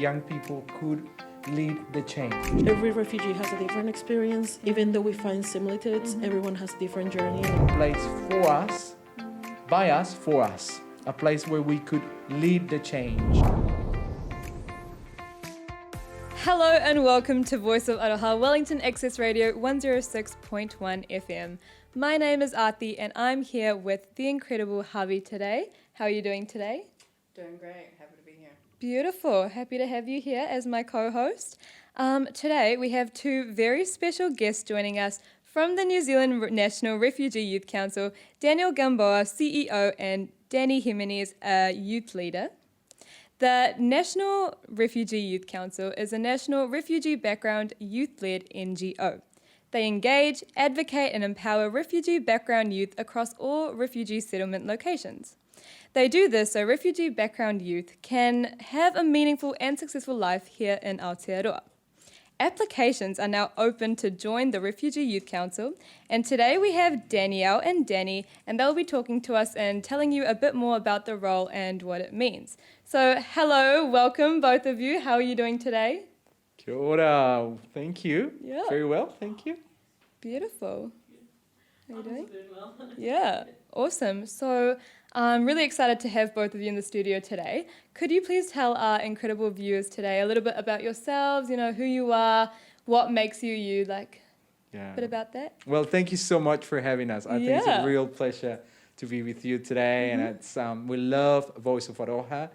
young people could lead the change. Every refugee has a different experience. Even though we find similitudes, everyone has a different journey. A place for us, by us, for us. A place where we could lead the change. Hello and welcome to Voice of Aroha, Wellington Access Radio 106.1 FM. My name is Aarti and I'm here with the incredible Javi today. How are you doing today? Doing great. Happy to be here. Beautiful. Happy to have you here as my co-host. Today we have two very special guests joining us from the New Zealand National Refugee Youth Council, Daniel Gamboa, CEO, and Danny Jimini, a youth leader. The National Refugee Youth Council is a national refugee background youth-led NGO. They engage, advocate and empower refugee background youth across all refugee settlement locations. They do this so refugee background youth can have a meaningful and successful life here in Aotearoa. Applications are now open to join the Refugee Youth Council, and today we have Danielle and Danny, and they'll be talking to us and telling you a bit more about the role and what it means. So, hello, welcome both of you. How are you doing today? Kia ora. Thank you. Yeah. Very well, thank you. Beautiful. How are you doing? Doing well. Yeah, awesome. So, I'm really excited to have both of you in the studio today. Could you please tell our incredible viewers today a little bit about yourselves, who you are, what makes you you, a bit about that? Well, thank you so much for having us. I think it's a real pleasure to be with you today. And it's we love Voice of Aroha,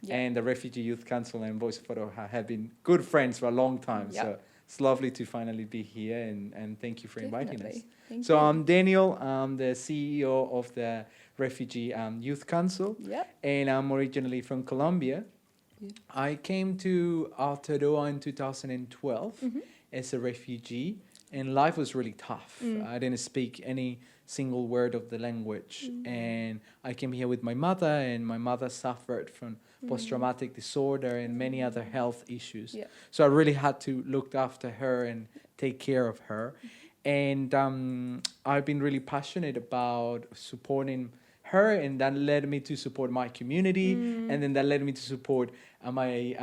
and the Refugee Youth Council and Voice of Aroha have been good friends for a long time. So it's lovely to finally be here, and thank you for inviting us. Thank so you. I'm Daniel. I'm the CEO of the Refugee Youth Council, and I'm originally from Colombia. I came to Aotearoa in 2012 as a refugee, and life was really tough. I didn't speak any single word of the language, and I came here with my mother, and my mother suffered from post-traumatic disorder and many other health issues. So I really had to look after her and take care of her. And I've been really passionate about supporting her, and that led me to support my community, and then that led me to support my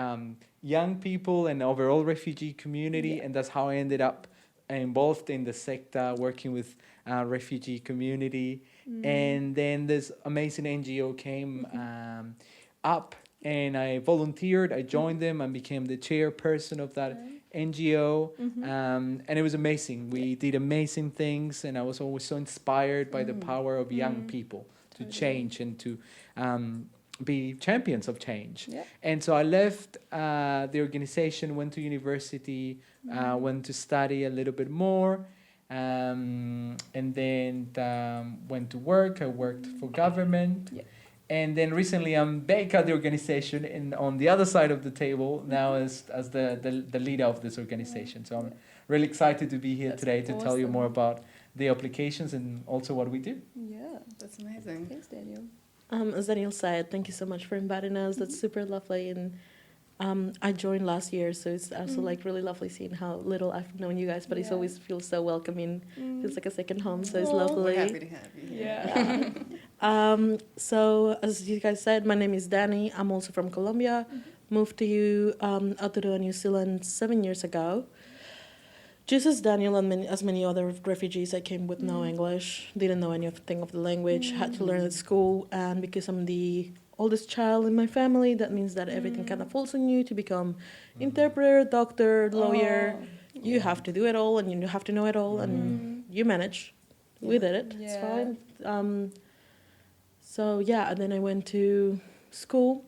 young people and overall refugee community, and that's how I ended up involved in the sector, working with refugee community. And then this amazing NGO came up, and I volunteered. I joined them and became the chairperson of that NGO, and it was amazing. We did amazing things, and I was always so inspired by the power of young people to change and to be champions of change. And so I left the organization, went to university, went to study a little bit more, and then went to work. I worked for government. And then recently I'm back at the organization and on the other side of the table now as the leader of this organization. So I'm really excited to be here today to tell you more about the applications and also what we do. Yeah, That's amazing. thanks, Daniel. As Daniel said, thank you so much for inviting us. That's super lovely. And I joined last year, so it's also really lovely seeing how little I've known you guys, but it always feels so welcoming. Feels like a second home, so it's lovely. We're happy to have you. Yeah. So as you guys said, my name is Danny. I'm also from Colombia. Moved to Aotearoa, New Zealand 7 years ago. Just as Daniel and as many other refugees, I came with no English, didn't know anything of the language, had to learn at school, and because I'm the oldest child in my family, that means that everything kind of falls on you to become interpreter, doctor, lawyer. You have to do it all, and you have to know it all, and you manage. We did it. It's fine. And then I went to school.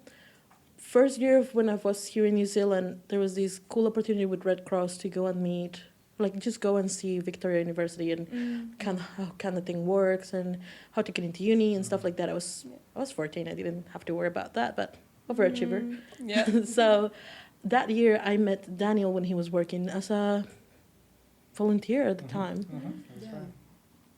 First year of when I was here in New Zealand, there was this cool opportunity with Red Cross to go and meet, just go and see Victoria University and kind of how kind of thing works and how to get into uni and stuff like that. I was 14. I didn't have to worry about that, but overachiever. So that year I met Daniel when he was working as a volunteer at the time.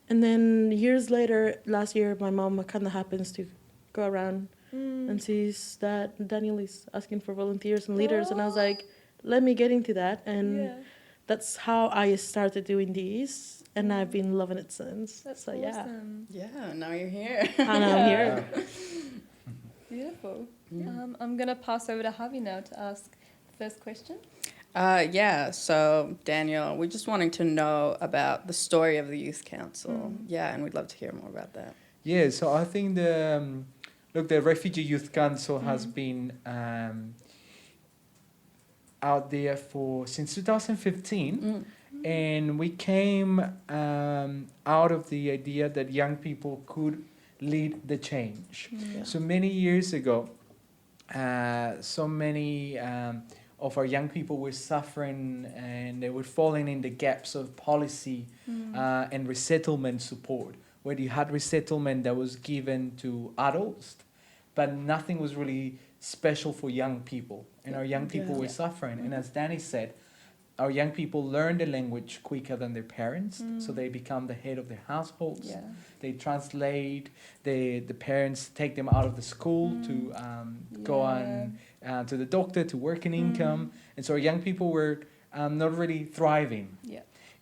And then years later, last year, my mom kind of happens to go around and sees that Daniel is asking for volunteers and leaders. And I was like, let me get into that. And that's how I started doing these. And I've been loving it since. That's so, awesome. Yeah, now you're here. And I'm here. Beautiful. I'm going to pass over to Javi now to ask first question? Yeah, so Daniel, we're just wanting to know about the story of the Youth Council. Yeah, and we'd love to hear more about that. Yeah, so I think the Refugee Youth Council has been out there since 2015, and we came out of the idea that young people could lead the change. So many years ago, so many of our young people were suffering, and they were falling in the gaps of policy and resettlement support, where you had resettlement that was given to adults, but nothing was really special for young people. And our young people were suffering. And as Danny said, our young people learn the language quicker than their parents, so they become the head of their households. Yeah. They translate, the parents take them out of the school to go on to the doctor, to work in income. And so our young people were not really thriving. Yeah.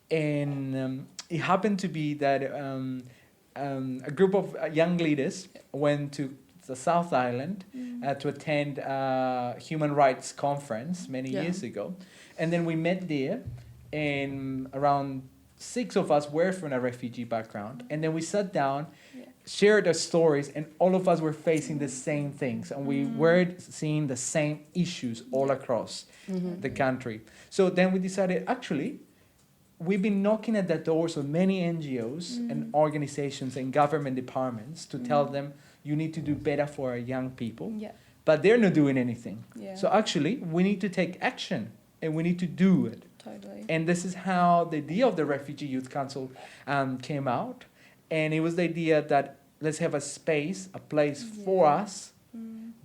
And it happened to be that a group of young leaders went to the South Island to attend a human rights conference many years ago. And then we met there, and around 6 of us were from a refugee background. And then we sat down, shared our stories, and all of us were facing the same things. And we were seeing the same issues all across the country. So then we decided, actually, we've been knocking at the doors of many NGOs and organizations and government departments to tell them, you need to do better for our young people. Yeah. But they're not doing anything. Yeah. So actually, we need to take action, and we need to do it. Totally. And this is how the idea of the Refugee Youth Council came out. And it was the idea that let's have a space, a place for us,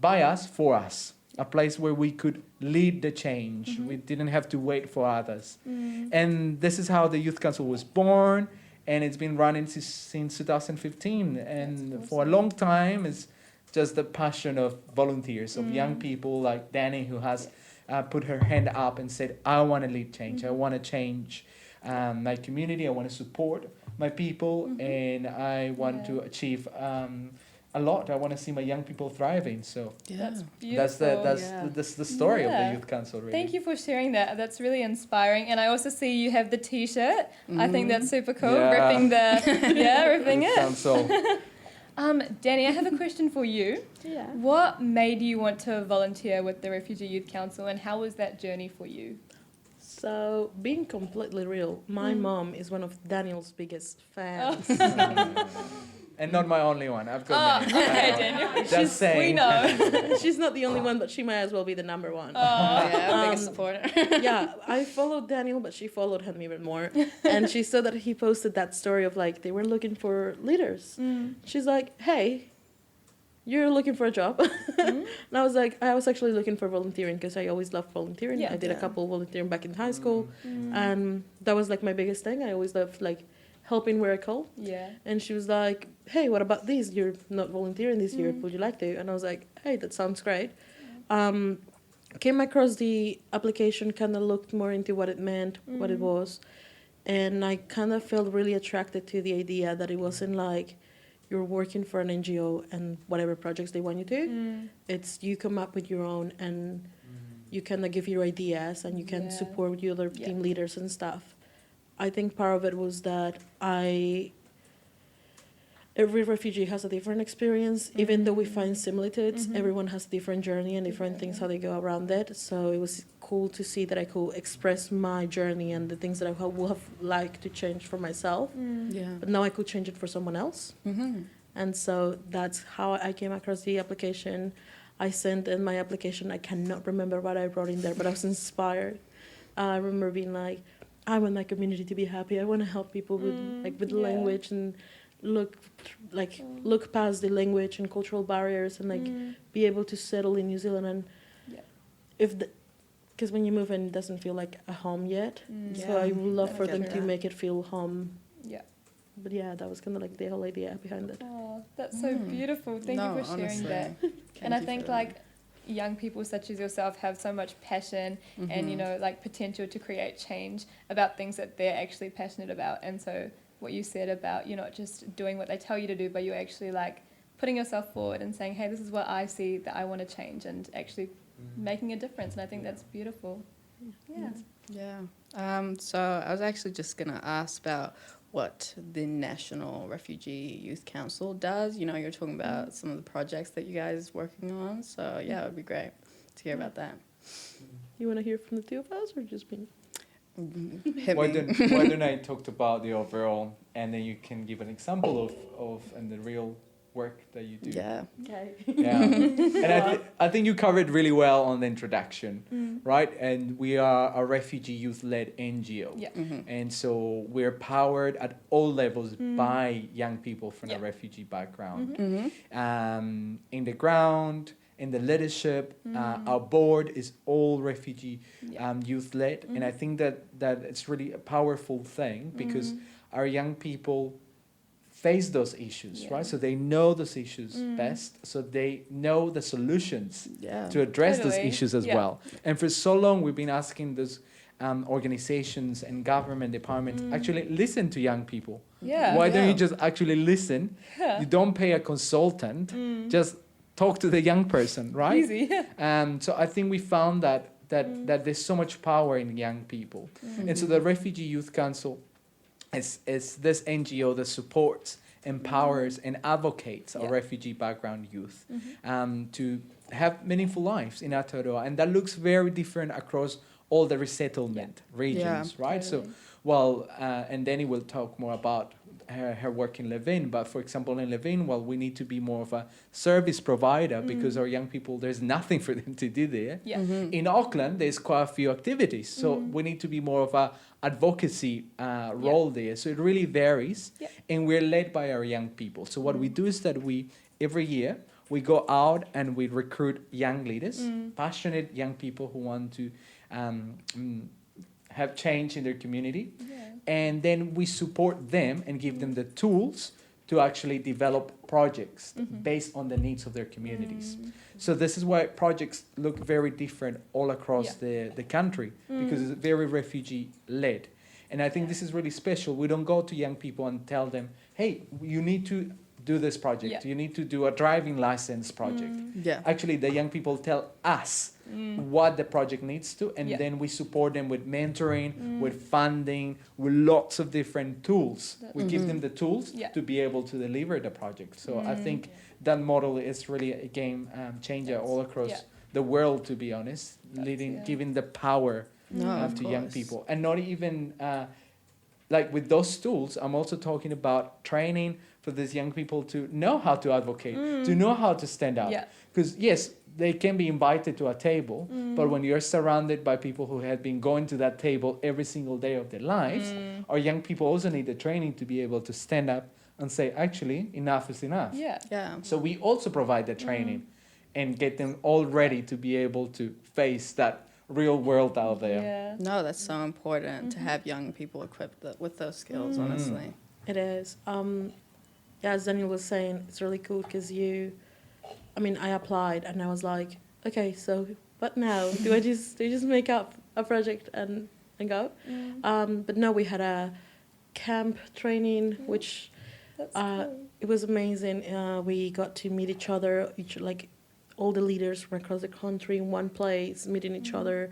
by us, for us. A place where we could lead the change. We didn't have to wait for others. And this is how the Youth Council was born. And it's been running since 2015. And for a long time, it's just the passion of volunteers, of young people like Danny, who has put her hand up and said, I want to lead change. I want to change my community. I want to support my people. And I want to achieve a lot. I want to see my young people thriving. So that's beautiful. That's the story of the Youth Council, really. Thank you for sharing that. That's really inspiring. And I also see you have the T-shirt. I think that's super cool. Ripping ripping it. Council. Danny, I have a question for you. Yeah. What made you want to volunteer with the Refugee Youth Council, and how was that journey for you? So, being completely real, my mom is one of Daniel's biggest fans. And not my only one. I've got many. Okay, Daniel. Just saying. We know. She's not the only one, but she might as well be the number one. Biggest supporter. Yeah, I followed Daniel, but she followed him even more. And she saw that he posted that story of like, they were looking for leaders. She's like, hey, you're looking for a job. And I was like, I was actually looking for volunteering because I always loved volunteering. Yeah. I did a couple volunteering back in high school. And that was like my biggest thing. I always loved like helping where I could. Yeah. And she was like, hey, what about this? You're not volunteering this year. Would you like to? And I was like, hey, that sounds great. Came across the application, kind of looked more into what it meant, what it was. And I kind of felt really attracted to the idea that it wasn't like you're working for an NGO and whatever projects they want you to. It's you come up with your own and you kind of give your ideas and you can support your other team leaders and stuff. I think part of it was that every refugee has a different experience. Even though we find similitudes, everyone has a different journey and different things how they go around it. So it was cool to see that I could express my journey and the things that I would have liked to change for myself. But now I could change it for someone else. And so that's how I came across the application. I sent in my application. I cannot remember what I wrote in there, but I was inspired. I remember being like, I want my community to be happy. I want to help people with language and look past the language and cultural barriers and be able to settle in New Zealand. And because when you move in, it doesn't feel like a home yet. So I would love for them to make it feel home. Yeah. But yeah, that was kind of like the whole idea behind it. Oh, that's so beautiful. Thank you for sharing that. And I think like young people such as yourself have so much passion and, you know, like potential to create change about things that they're actually passionate about. And so what you said about you're not just doing what they tell you to do, but you're actually like putting yourself forward and saying, hey, this is what I see that I want to change, and actually making a difference, and I think that's beautiful. Yeah. Yeah. So I was actually just going to ask about what the National Refugee Youth Council does. You know, you're talking about some of the projects that you guys are working on. So, yeah, it would be great to hear about that. You want to hear from the two of us or just me? Why don't I talk about the overall, and then you can give an example of and the real work that you do. Yeah. Okay. Yeah. And I think you covered really well on the introduction, right? And we are a refugee youth-led NGO. Yeah. And so we're powered at all levels by young people from a Yeah. refugee background. In the ground, in the leadership, our board is all refugee youth-led. And I think that it's really a powerful thing because our young people face those issues, right? So they know those issues best, so they know the solutions to address those issues as well. And for so long, we've been asking those organizations and government departments actually listen to young people. Yeah. Why don't you just actually listen? Yeah. You don't pay a consultant, just talk to the young person, right? Easy. So I think we found that there's so much power in young people. And so the Refugee Youth Council is this NGO that supports, empowers, and advocates our refugee background youth to have meaningful lives in Aotearoa. And that looks very different across all the resettlement regions, right? Totally. So, and Danny will talk more about her work in Levin, but for example in Levin, we need to be more of a service provider because our young people, there's nothing for them to do there. Yeah. In Auckland, there's quite a few activities, so we need to be more of a advocacy role there. So it really varies, and we're led by our young people. So what we do is that every year we go out and we recruit young leaders, passionate young people who want to have change in their community. And then we support them and give them the tools to actually develop projects based on the needs of their communities. So this is why projects look very different all across the country because it's very refugee-led. And I think this is really special. We don't go to young people and tell them, hey, you need to do this project. You need to do a driving license project. Actually, the young people tell us what the project needs to, and then we support them with mentoring, with funding, with lots of different tools. We give them the tools to be able to deliver the project. So I think that model is really a game changer all across the world, to be honest, giving the power to young people. And not even, like with those tools, I'm also talking about training for these young people to know how to advocate, to know how to stand up. Because yes, they can be invited to a table, but when you're surrounded by people who have been going to that table every single day of their lives, our young people also need the training to be able to stand up and say, actually, enough is enough. So we also provide the training and get them all ready to be able to face that real world out there. No, that's so important to have young people equipped with those skills, honestly. It is. As Daniel was saying, it's really cool because I applied and I was like, okay, so what now? Do I just make up a project and go? But no, we had a camp training, which it was amazing. We got to meet each other, all the leaders from across the country in one place, meeting each other,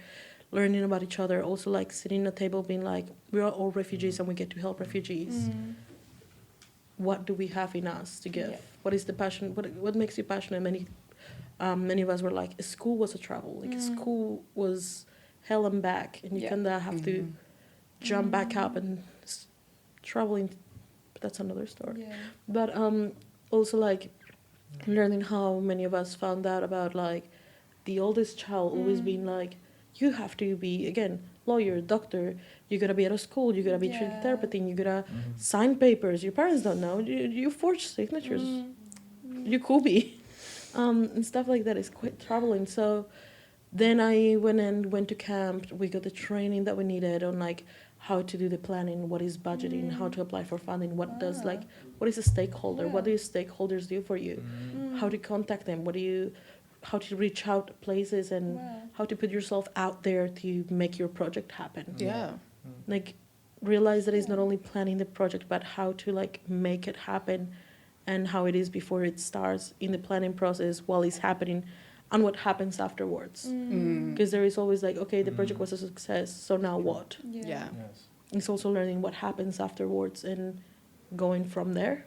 learning about each other, also like sitting at a table being like, we are all refugees and we get to help refugees. What do we have in us to give? What is the passion? What makes you passionate? Many of us were like, school was a trouble. School was hell and back, and you kind of have to jump back up and traveling. But that's another story. But also like learning how many of us found out about like the oldest child always being like, you have to be again lawyer, doctor. You gotta be out of school. You gotta be treated therapy. You gotta sign papers. Your parents don't know. You forge signatures. You could be, and stuff like that is quite troubling. So then I went to camp. We got the training that we needed on like how to do the planning, what is budgeting, how to apply for funding, what is a stakeholder, what do stakeholders do for you, how to contact them, how to reach out to places and how to put yourself out there to make your project happen. Like realize that it's not only planning the project, but how to like make it happen and how it is before it starts in the planning process while it's happening and what happens afterwards. Because there is always like, okay, the project was a success, so now what? Yeah. Yes. It's also learning what happens afterwards and going from there.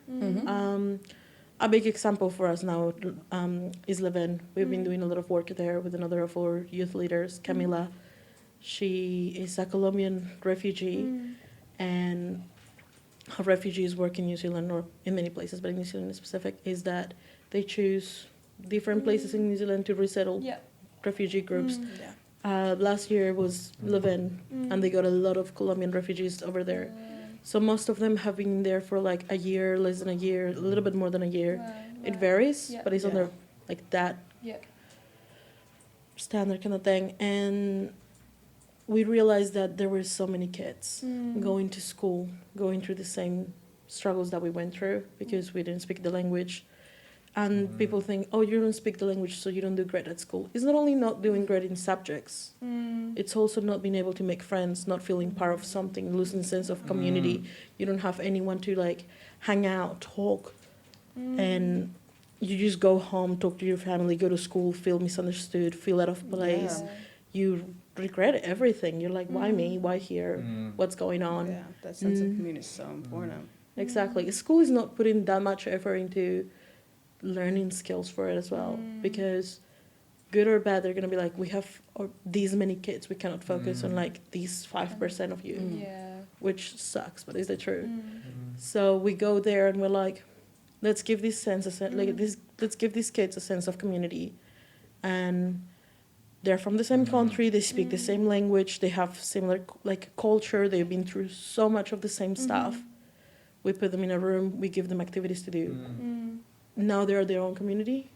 A big example for us now is Leven. We've been doing a lot of work there with another of our youth leaders, Camila. She is a Colombian refugee, and how refugees work in New Zealand, or in many places, but in New Zealand in specific, is that they choose different places in New Zealand to resettle refugee groups. Last year was Leven, and they got a lot of Colombian refugees over there. So most of them have been there for like a year, less than a year, a little bit more than a year. It varies, but it's under like that standard kind of thing. And we realized that there were so many kids going to school, going through the same struggles that we went through because we didn't speak the language. And people think, oh, you don't speak the language, so you don't do great at school. It's not only not doing great in subjects, it's also not being able to make friends, not feeling part of something, losing sense of community. You don't have anyone to like hang out, talk, and you just go home, talk to your family, go to school, feel misunderstood, feel out of place. You regret everything. You're like, why me? Why here? What's going on? Yeah, that sense of community is so important. Exactly. School is not putting that much effort into learning skills for it as well, because good or bad, they're going to be like, we have these many kids, we cannot focus on like these 5% of you, which sucks, but is the truth. So we go there and we're like, let's give these let's give these kids a sense of community, and they're from the same country, they speak the same language, they have similar like culture, they've been through so much of the same stuff. We put them in a room, we give them activities to do. Now they're their own community.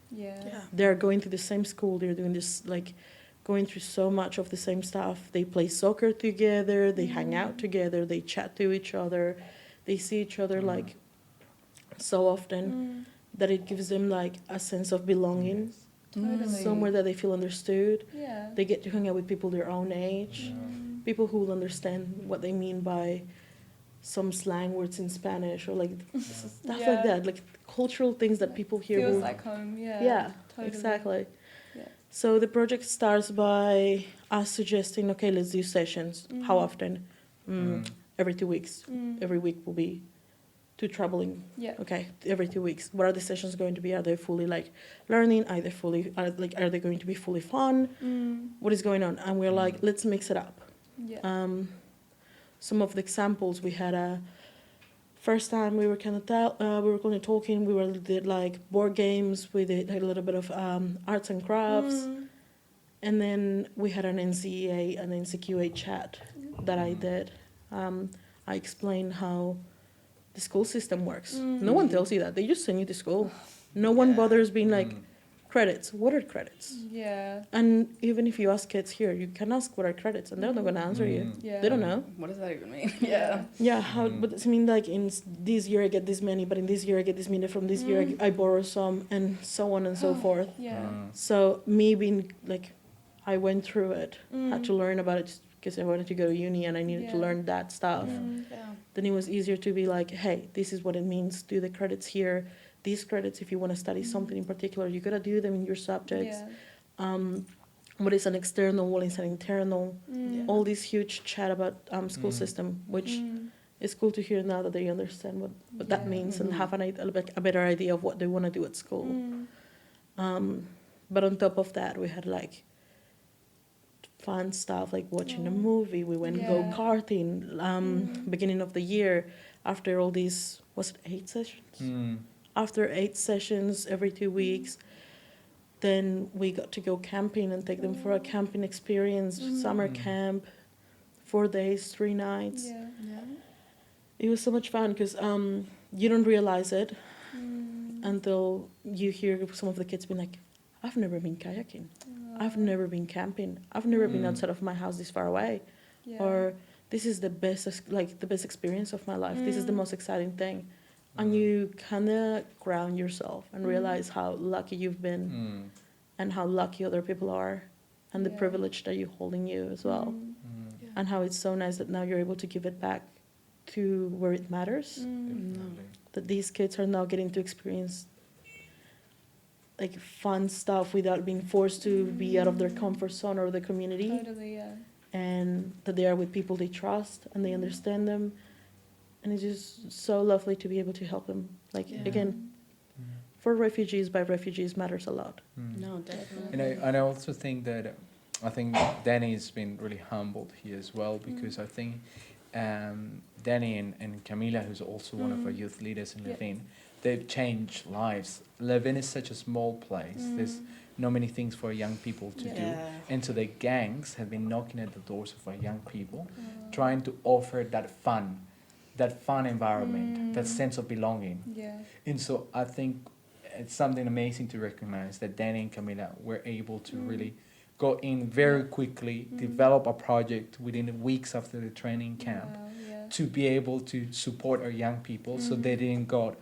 They're going to the same school, they're doing this, like going through so much of the same stuff. They play soccer together, they hang out together, they chat to each other, they see each other like so often that it gives them like a sense of belonging. Somewhere that they feel understood. They get to hang out with people their own age, people who will understand what they mean by some slang words in Spanish, or like stuff like that, like cultural things that people here feels will, like home. Totally. Exactly. So the project starts by us suggesting, okay, let's do sessions. How often? Every 2 weeks. Every week will be 2 traveling. Okay, every 2 weeks. What are the sessions going to be? Are they fully like learning? Are they going to be fully fun? What is going on? And we're like, let's mix it up. Some of the examples we had first time we were kind of talking. We did like board games. We did like a little bit of arts and crafts, and then we had an NCEA and NCQA chat that I did. I explained how the school system works. No one tells you that. They just send you to school. No one bothers being like, credits. What are credits? And even if you ask kids here, you can ask what are credits, and they're not going to answer you. They don't know. What does that even mean? But does it mean like in this year I get this many, but in this year I get this many, from this year I borrow some, and so on and so forth. So me being like, I went through it, had to learn about it just because I wanted to go to uni and I needed to learn that stuff. Then it was easier to be like, hey, this is what it means, do the credits here. These credits, if you want to study something in particular, you gotta do them in your subjects. What is an external, what is an internal? All this huge chat about school system, which is cool to hear now that they understand what that means and have a better idea of what they want to do at school. But on top of that, we had like fun stuff like watching a movie. We went go-karting beginning of the year after all these, was it 8 sessions? After 8 sessions every 2 weeks, then we got to go camping and take them for a camping experience, summer camp, 4 days, 3 nights. It was so much fun because you don't realize it until you hear some of the kids being like, I've never been kayaking. I've never been camping. I've never been outside of my house this far away. Or this is the best experience of my life. This is the most exciting thing. And you kind of ground yourself and realize how lucky you've been and how lucky other people are and the privilege that you hold in you as well. And how it's so nice that now you're able to give it back to where it matters. That these kids are now getting to experience like fun stuff without being forced to be out of their comfort zone or the community. Totally, yeah. And that they are with people they trust and they understand them. And it's just so lovely to be able to help them. Like, again, for refugees, by refugees matters a lot. No, definitely. And I also think that I think Danny's been really humbled here as well, because I think Danny and Camila, who's also one of our youth leaders in Levin, they've changed lives. Levin is such a small place. There's not many things for young people to do. And so the gangs have been knocking at the doors of our young people, trying to offer that fun environment, that sense of belonging. Yeah. And so I think it's something amazing to recognize that Danny and Camila were able to really go in very quickly, develop a project within weeks after the training camp, Wow, yeah. to be able to support our young people so they didn't go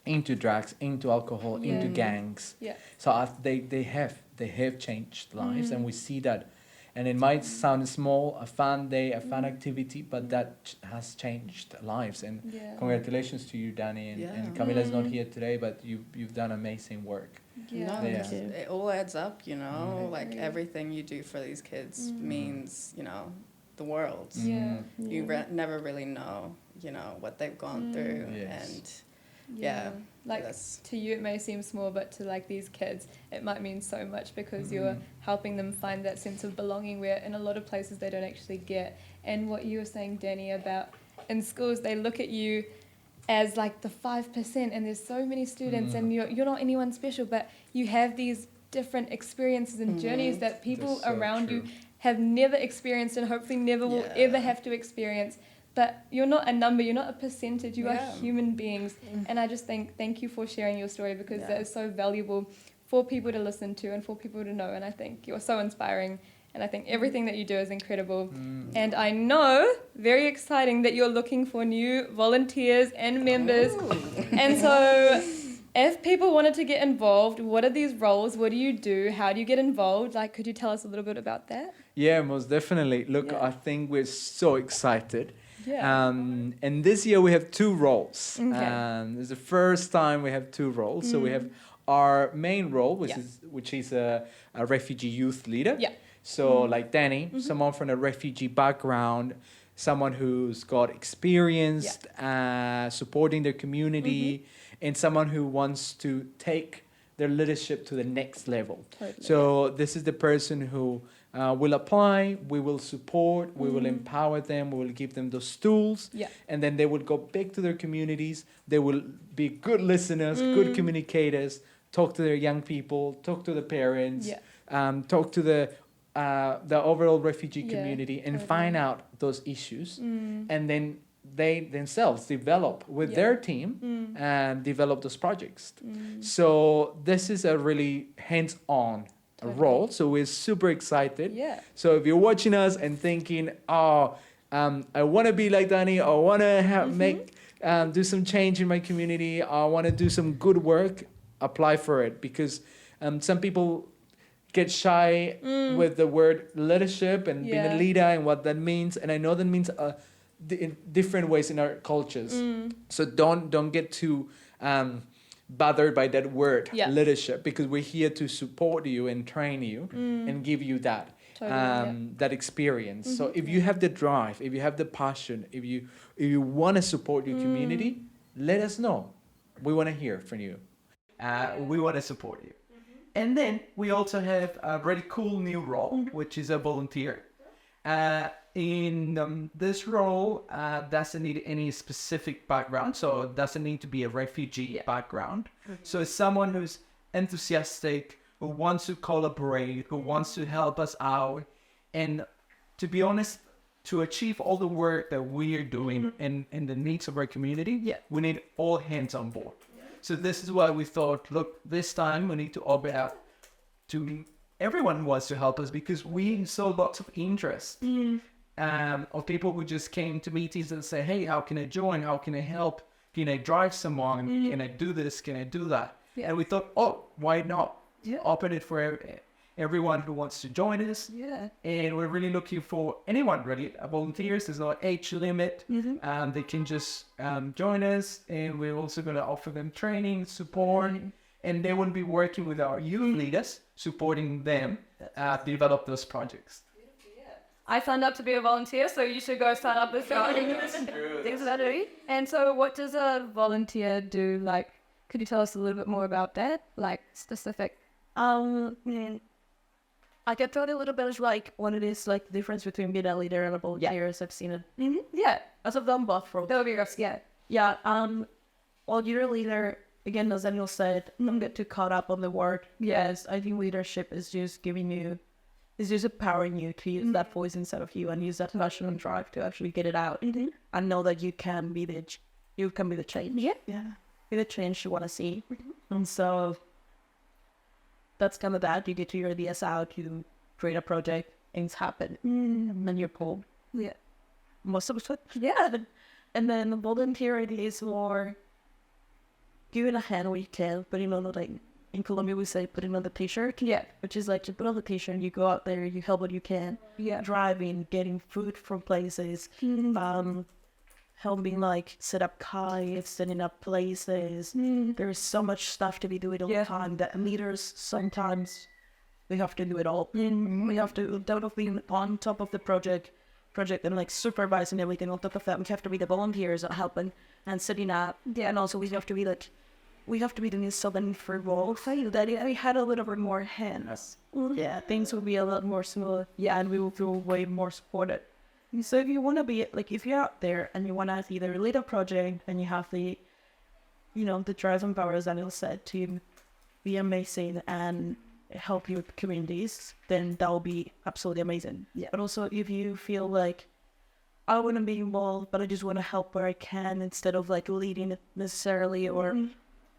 into drugs, into alcohol, into gangs. Yeah. So they have changed lives, and we see that. And it might sound small, a fun day, a fun activity, but that has changed lives. And congratulations to you, Danny, and Camila's not here today, but you've done amazing work. Yeah. No, Yeah. because it all adds up, you know, like Agree. everything you do for these kids means, you know, the world. Yeah. You never really know, you know, what they've gone through. Yes. And yeah, Like, that's- to you it may seem small, but to like these kids it might mean so much, because you're helping them find that sense of belonging where in a lot of places they don't actually get. And what you were saying, Danny, about in schools they look at you as like the 5%, and there's so many students and you're not anyone special, but you have these different experiences and journeys that people That's so around you true. have never experienced and hopefully never will ever have to experience. But you're not a number, you're not a percentage, you are human beings. And I just think, thank you for sharing your story, because that is so valuable for people to listen to and for people to know. And I think you're so inspiring. And I think everything that you do is incredible. And I know, very exciting, that you're looking for new volunteers and members. And so if people wanted to get involved, what are these roles? What do you do? How do you get involved? Like, could you tell us a little bit about that? Yeah, most definitely. Look, I think we're so excited. Yeah. And this year we have 2 roles. Okay. It's the first time we have 2 roles. So we have our main role, which is a refugee youth leader. Yeah. So like Danny, someone from a refugee background, someone who's got experience supporting their community, and someone who wants to take their leadership to the next level. Totally. So this is the person who will apply, we will support, we will empower them, we will give them those tools, and then they will go back to their communities. They will be good listeners, good communicators, talk to their young people, talk to the parents, talk to the overall refugee community, and find out those issues, and then they themselves develop with their team and develop those projects. So this is a really hands-on role, so we're super excited. So if you're watching us and thinking, I want to be like Danny, I want to make do some change in my community, I want to do some good work, apply for it, because some people get shy with the word leadership and being a leader and what that means, and I know that means in different ways in our cultures. So don't get too bothered by that word leadership, because we're here to support you and train you and give you that that experience. So if you have the drive, if you have the passion, if you want to support your community, let us know. We want to hear from you. We want to support you. And then we also have a very cool new role, which is a volunteer. In this role, doesn't need any specific background, so it doesn't need to be a refugee background. So it's someone who's enthusiastic, who wants to collaborate, who wants to help us out. And to be honest, to achieve all the work that we are doing and the needs of our community, we need all hands on board. So this is why we thought, look, this time we need to open out to everyone who wants to help us, because we saw lots of interest of people who just came to meetings and say, hey, how can I join? How can I help? Can I drive someone? Can I do this? Can I do that? And we thought, oh, why not? Open it for everyone who wants to join us. And we're really looking for anyone really. Volunteers, there's no age limit. They can just join us, and we're also going to offer them training, support, and they will be working with our youth leaders, supporting them develop those projects. I signed up to be a volunteer, so you should go sign up as well. Exactly. And so what does a volunteer do? Like, could you tell us a little bit more about that? Like, specific? I can tell you a little bit of like what it is, like the difference between being a leader and a volunteer. I've seen it. Yeah. As I've done both for. That would be rough. Yeah. Yeah. Well, you're a leader, again, as Daniel said, don't get too caught up on the word. Yes, I think leadership is just empowering you to use that voice inside of you and use that passion and drive to actually get it out and know that you can be the change. Yeah. Be the change you want to see. And so that's kind of that. You get your ideas out, you create a project, things happen, and then you're pulled. Yeah. Most of the time. Yeah. And then the volunteering is more giving a hand where you can, but like in Colombia we say putting on the t-shirt. Yeah. Which is like you put on the t-shirt, you go out there, you help what you can. Yeah. Driving, getting food from places, helping like set up kites, setting up places. There's so much stuff to be doing all the time that leaders sometimes we have to do it all. We have to be on top of the project and like supervising everything on top of that. We have to be the volunteers that helping and setting up. Yeah. And also we have to be doing something for roles that we had a little bit more hands. Yeah, things will be a lot more smooth. Yeah, and we will feel way more supported. So if you want to be like, if you're out there and you want to either lead a project and you have the drive and power, as Daniel said, to be amazing and help your communities, then that will be absolutely amazing. Yeah. But also if you feel like I want to be involved, but I just want to help where I can instead of like leading it necessarily, or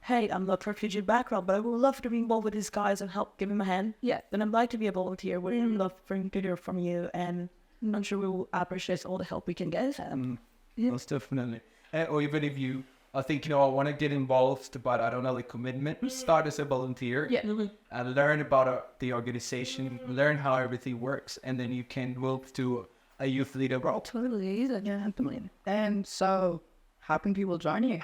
hey, I'm not refugee background, but I would love to be involved with these guys and help give them a hand. Yeah. Then I'd like to be a volunteer. We'd love to hear from you, and I'm sure we will appreciate all the help we can get. Most definitely. Or even if you are thinking, I want to get involved, but I don't know the commitment, start as a volunteer and learn about the organization, learn how everything works, and then you can move to a youth leader role. Totally. Yeah. And so, how can people join you?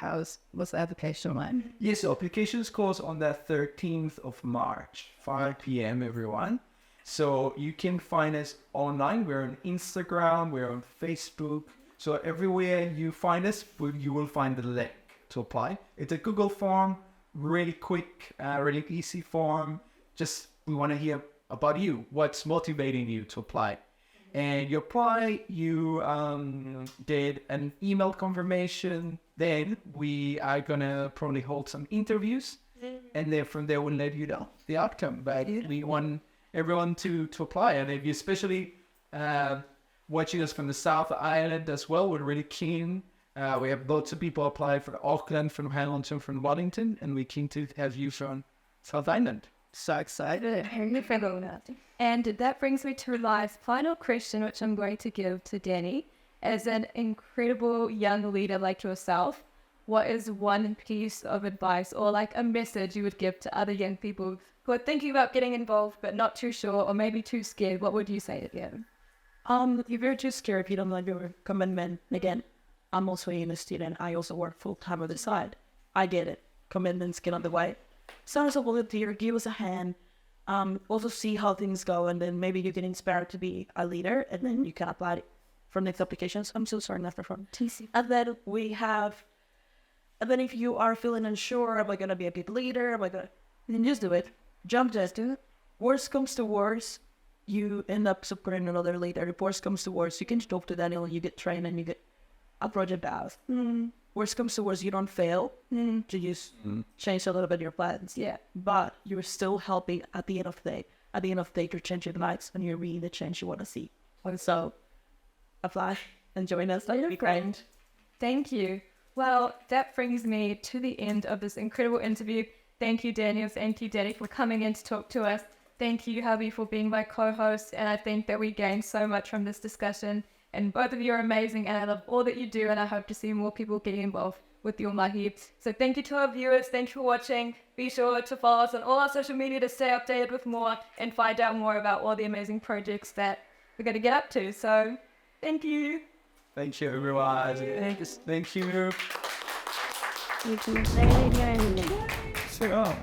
What's the application like? Yes, so applications close on the 13th of March, 5 p.m. everyone. So you can find us online. We're on Instagram, we're on Facebook. So everywhere you find us, you will find the link to apply. It's a Google form, really quick, really easy form. Just, we want to hear about you. What's motivating you to apply? And you apply, you did an email confirmation. Then we are going to probably hold some interviews. And then from there, we'll let you know the outcome. But we want everyone to apply. And if you especially watching us from the South Island as well, we're really keen. We have lots of people apply for Auckland, from Hamilton, from Wellington, and we're keen to have you from South Island. So excited. And that brings me to my final question, which I'm going to give to Danny. As an incredible young leader like yourself, what is one piece of advice or like a message you would give to other young people who are thinking about getting involved but not too sure or maybe too scared? What would you say to them? If you're too scared, if you don't like your commitment, again, I'm also a student. I also work full-time on the side. I get it. Commitments get on the way. Start as a volunteer, give us a hand. Also see how things go, and then maybe you get inspired to be a leader, and then you can apply for next applications. I'm so sorry, not from TC. And then if you are feeling unsure, am I gonna be a good leader? Then just do it. Just do it. Worst comes to worst, you end up supporting another leader. If worst comes to worst, you can talk to Daniel and you get trained and you get a project out. Worst comes to worst, you don't fail. To just change a little bit your plans. Yeah. But you're still helping at the end of the day. At the end of the day, you're changing lives and you're being the change you want to see. And so, apply and join us. Be kind. Thank you. Well, that brings me to the end of this incredible interview. Thank you, Daniel. Thank you, Danny, for coming in to talk to us. Thank you, Hubby, for being my co-host. And I think that we gained so much from this discussion. And both of you are amazing, and I love all that you do, and I hope to see more people getting involved with your mahi. So thank you to our viewers. Thank you for watching. Be sure to follow us on all our social media to stay updated with more and find out more about all the amazing projects that we're going to get up to. So thank you. Thank you, everyone. Thank you. Thank you. Sure.